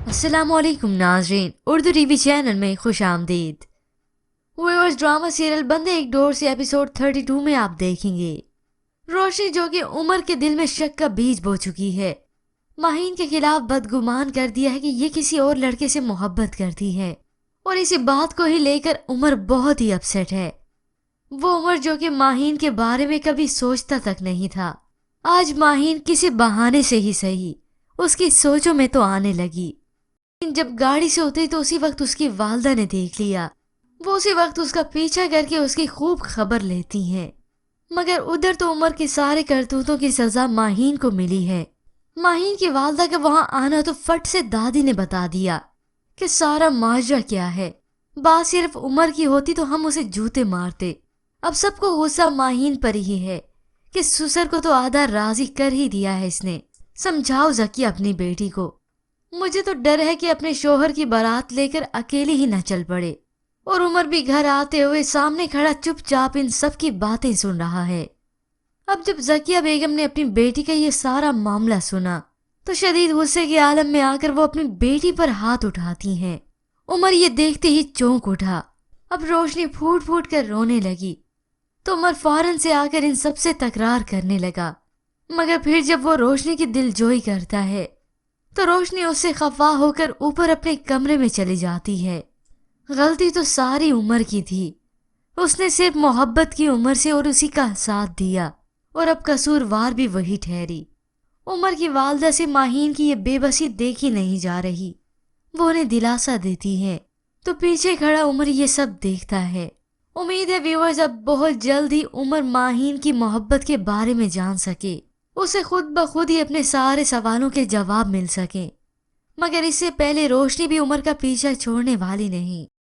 अस्सलाम वालेकुम नाजरीन, उर्दू टीवी चैनल में खुश आमदीद। व्यूअर्स, ड्रामा सीरियल बंदे एक डोर से एपिसोड 32 में आप देखेंगे रोशनी जो कि उमर के दिल में शक का बीज बो चुकी है, माहीन के खिलाफ बदगुमान कर दिया है कि ये किसी और लड़के से मोहब्बत करती है और इसी बात को ही लेकर उमर बहुत ही अपसेट है। वो उमर जो कि माहीन के बारे में कभी सोचता तक नहीं था, आज माहीन किसी बहाने से ही सही उसकी सोचों में तो आने लगी। जब गाड़ी से उतरी तो उसी वक्त उसकी वालदा ने देख लिया। वो उसी वक्त उसका पीछा करके उसकी खूब खबर लेती हैं, मगर उधर तो उमर के सारे करतूतों की सजा माहीन को मिली है। माहीन की वालदा का वहां आना तो फट से दादी ने बता दिया कि सारा माजरा क्या है। बात सिर्फ उमर की होती तो हम उसे जूते मारते। अब सबको गुस्सा माहीन पर ही है कि ससुर को तो आधा राजी कर ही दिया है इसने। समझाओ जकी अपनी बेटी को। मुझे तो डर है कि अपने शोहर की बारात लेकर अकेली ही न चल पड़े। और उमर भी घर आते हुए सामने खड़ा चुपचाप इन सब की बातें सुन रहा है। अब जब जकिया बेगम ने अपनी बेटी का ये सारा मामला सुना तो शदीद गुस्से के आलम में आकर वो अपनी बेटी पर हाथ उठाती हैं। उमर ये देखते ही चौंक उठा। अब रोशनी फूट फूट कर रोने लगी तो उमर फौरन से आकर इन सब से तकरार करने लगा, मगर फिर जब वो रोशनी की दिलजोई करता है तो रोशनी उससे खफा होकर ऊपर अपने कमरे में चली जाती है। गलती तो सारी उमर की थी, उसने सिर्फ मोहब्बत की उमर से और उसी का साथ दिया और अब कसूरवार भी वही ठहरी। उमर की वालदा से माहीन की ये बेबसी देखी नहीं जा रही। वो उन्हें दिलासा देती है तो पीछे खड़ा उमर ये सब देखता है। उम्मीद है व्यूअर्स अब बहुत जल्द ही उमर माहीन की मोहब्बत के बारे में जान सके, उसे खुद ब खुद ही अपने सारे सवालों के जवाब मिल सके। मगर इससे पहले रोशनी भी उमर का पीछा छोड़ने वाली नहीं।